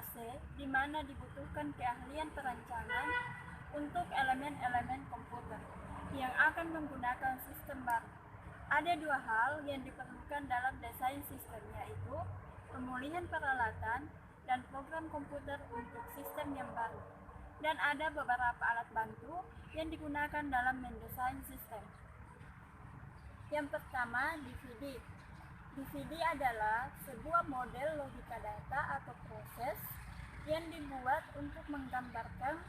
AC di mana dibutuhkan keahlian perancangan untuk elemen-elemen komputer yang akan menggunakan sistem baru. Ada dua hal yang diperlukan dalam desain sistem, yaitu pemulihan peralatan dan program komputer untuk sistem yang baru. Dan ada beberapa alat bantu yang digunakan dalam mendesain sistem. Yang pertama, DVD. DVD adalah sebuah model logika data atau proses yang dibuat untuk menggambarkan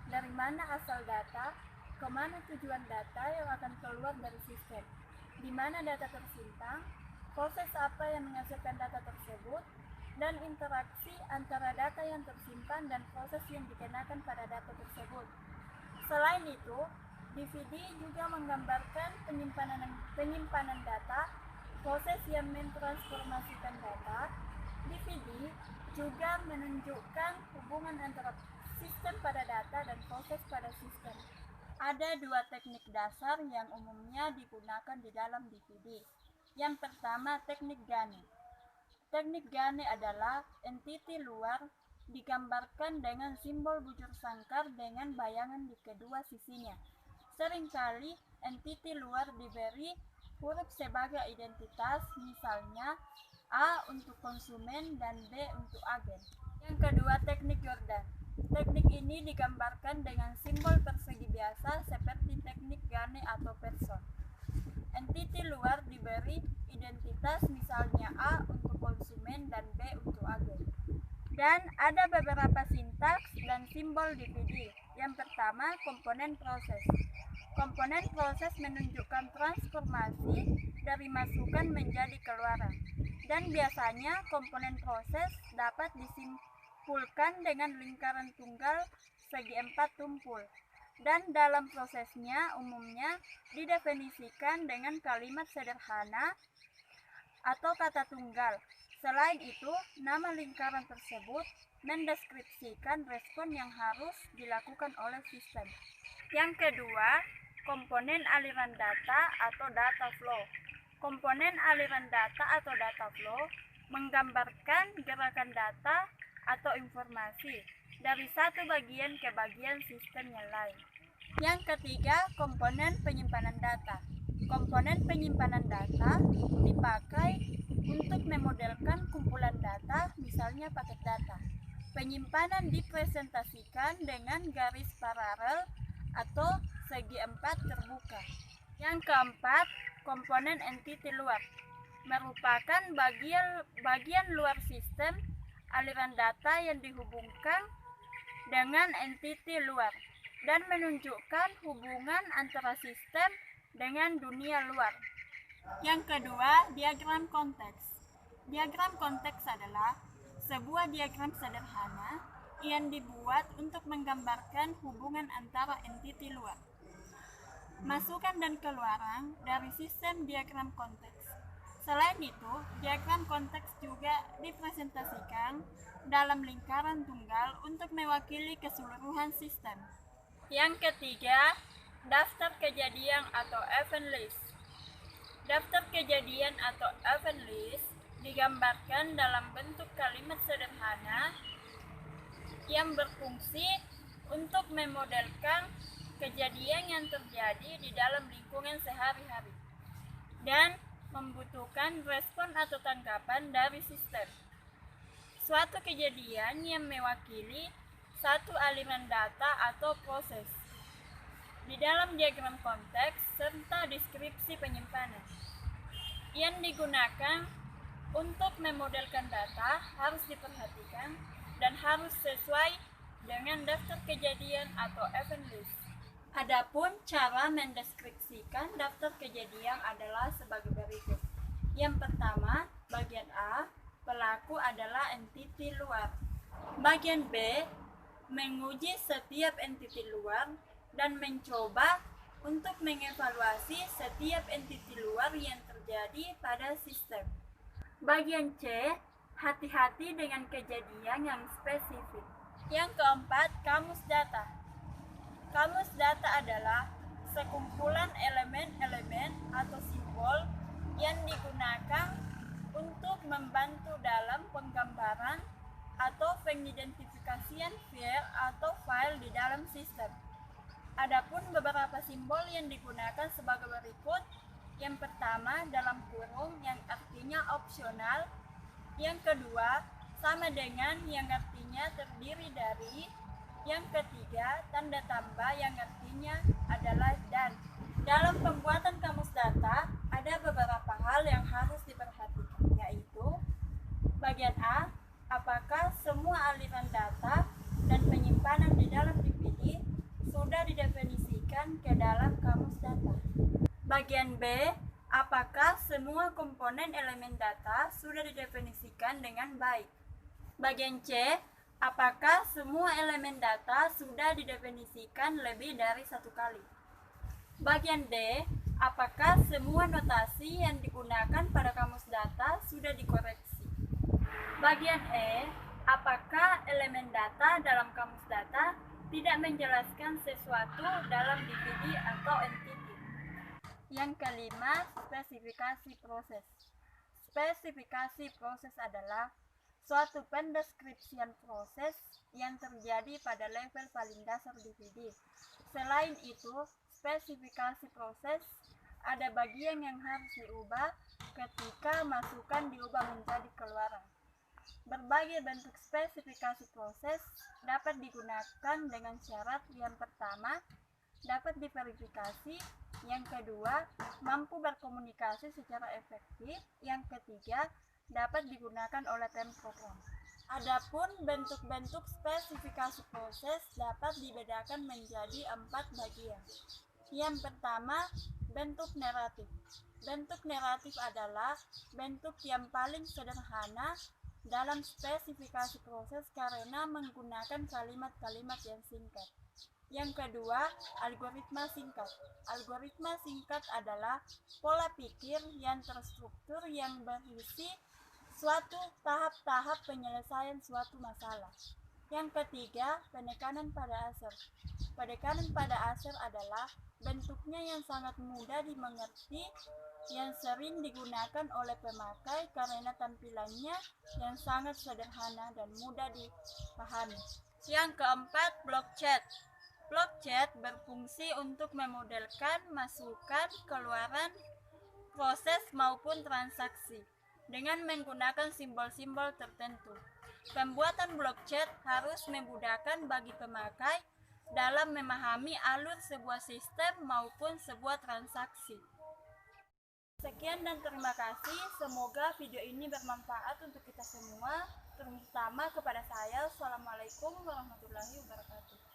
dari mana asal data, kemana tujuan data yang akan keluar dari sistem, di mana data tersimpan, proses apa yang menghasilkan data tersebut, dan interaksi antara data yang tersimpan dan proses yang dikenakan pada data tersebut. Selain itu, DVD juga menggambarkan penyimpanan data, proses yang mentransformasikan data. DVD juga menunjukkan hubungan antara sistem pada data dan proses pada sistem. Ada dua teknik dasar yang umumnya digunakan di dalam DVD. Yang pertama, teknik Gane. Teknik Gane adalah entiti luar digambarkan dengan simbol bujur sangkar dengan bayangan di kedua sisinya. Seringkali entiti luar diberi huruf sebagai identitas, misalnya A untuk konsumen dan B untuk agen. Yang kedua, teknik Jordan. Teknik ini digambarkan dengan simbol persegi biasa seperti teknik Gane atau person. Entiti luar diberi identitas, misalnya A untuk konsumen dan B untuk agen. Dan ada beberapa sintaks dan simbol DVD. Yang pertama, komponen proses. Komponen proses menunjukkan transformasi dari masukan menjadi keluaran. Dan biasanya komponen proses dapat disimpulkan dengan lingkaran tunggal segi 4 tumpul. Dan dalam prosesnya umumnya didefinisikan dengan kalimat sederhana atau kata tunggal. Selain itu, nama lingkaran tersebut mendeskripsikan respon yang harus dilakukan oleh sistem. Yang kedua, komponen aliran data atau data flow. Komponen aliran data atau data flow menggambarkan gerakan data atau informasi dari satu bagian ke bagian sistem yang lain. Yang ketiga, komponen penyimpanan data. Komponen penyimpanan data dipakai untuk memodelkan kumpulan data, misalnya paket data. Penyimpanan dipresentasikan dengan garis paralel atau segi 4 terbuka. Yang keempat, komponen entiti luar merupakan bagian luar sistem aliran data yang dihubungkan dengan entiti luar dan menunjukkan hubungan antara sistem dengan dunia luar. Yang kedua, diagram konteks. Diagram konteks adalah sebuah diagram sederhana yang dibuat untuk menggambarkan hubungan antara entiti luar, masukan dan keluaran dari sistem diagram konteks. Selain itu, diagram konteks juga dipresentasikan dalam lingkaran tunggal untuk mewakili keseluruhan sistem. Yang ketiga, daftar kejadian atau event list. Daftar kejadian atau event list digambarkan dalam bentuk kalimat sederhana yang berfungsi untuk memodelkan kejadian yang terjadi di dalam lingkungan sehari-hari dan membutuhkan respon atau tanggapan dari sistem. Suatu kejadian yang mewakili satu aliran data atau proses. Di dalam diagram konteks serta deskripsi penyimpanan yang digunakan untuk memodelkan data harus diperhatikan dan harus sesuai dengan daftar kejadian atau event list. Adapun cara mendeskripsikan daftar kejadian adalah sebagai berikut. Yang pertama, bagian A, pelaku adalah entiti luar. Bagian B, menguji setiap entiti luar dan mencoba untuk mengevaluasi setiap entiti luar yang terjadi pada sistem. Bagian C, hati-hati dengan kejadian yang spesifik. Yang keempat, kamus data. Kamus data adalah sekumpulan elemen-elemen atau simbol yang digunakan untuk membantu dalam penggambaran atau pengidentifikasian file di dalam sistem. Adapun beberapa simbol yang digunakan sebagai berikut. Yang pertama dalam kurung yang artinya opsional. Yang kedua sama dengan yang artinya terdiri dari. Yang ketiga tanda tambah yang artinya adalah dan. Dalam pembuatan kamus data ada beberapa hal yang harus diperhatikan, yaitu bagian A, apakah semua aliran data dan penyimpanan di dalam DVD sudah didefinisikan ke dalam kamus data. Bagian B, apakah semua komponen elemen data sudah didefinisikan dengan baik. Bagian C, apakah semua elemen data sudah didefinisikan lebih dari satu kali. Bagian D, apakah semua notasi yang digunakan pada kamus data sudah dikoreksi. Bagian E, apakah elemen data dalam kamus data tidak menjelaskan sesuatu dalam DVD atau entity. Yang kelima, spesifikasi proses. Spesifikasi proses adalah suatu pendeskripsian proses yang terjadi pada level paling dasar DVD. Selain itu, spesifikasi proses ada bagian yang harus diubah ketika masukan diubah menjadi keluaran. Berbagai bentuk spesifikasi proses dapat digunakan dengan syarat yang pertama, dapat diverifikasi, yang kedua, mampu berkomunikasi secara efektif, yang ketiga, dapat digunakan oleh tim program. Adapun bentuk-bentuk spesifikasi proses dapat dibedakan menjadi 4 bagian. Yang pertama, bentuk naratif. Bentuk naratif adalah bentuk yang paling sederhana dalam spesifikasi proses karena menggunakan kalimat-kalimat yang singkat. Yang kedua, algoritma singkat. Algoritma singkat adalah pola pikir yang terstruktur yang berisi suatu tahap-tahap penyelesaian suatu masalah. Yang ketiga, penekanan pada asal. Penekanan pada asal adalah bentuknya yang sangat mudah dimengerti, yang sering digunakan oleh pemakai karena tampilannya yang sangat sederhana dan mudah dipahami. Yang keempat, block chat. Block chat berfungsi untuk memodelkan masukan, keluaran, proses maupun transaksi dengan menggunakan simbol-simbol tertentu. Pembuatan block chat harus memudahkan bagi pemakai dalam memahami alur sebuah sistem maupun sebuah transaksi. Sekian dan terima kasih. Semoga video ini bermanfaat untuk kita semua, terutama kepada saya. Assalamualaikum warahmatullahi wabarakatuh.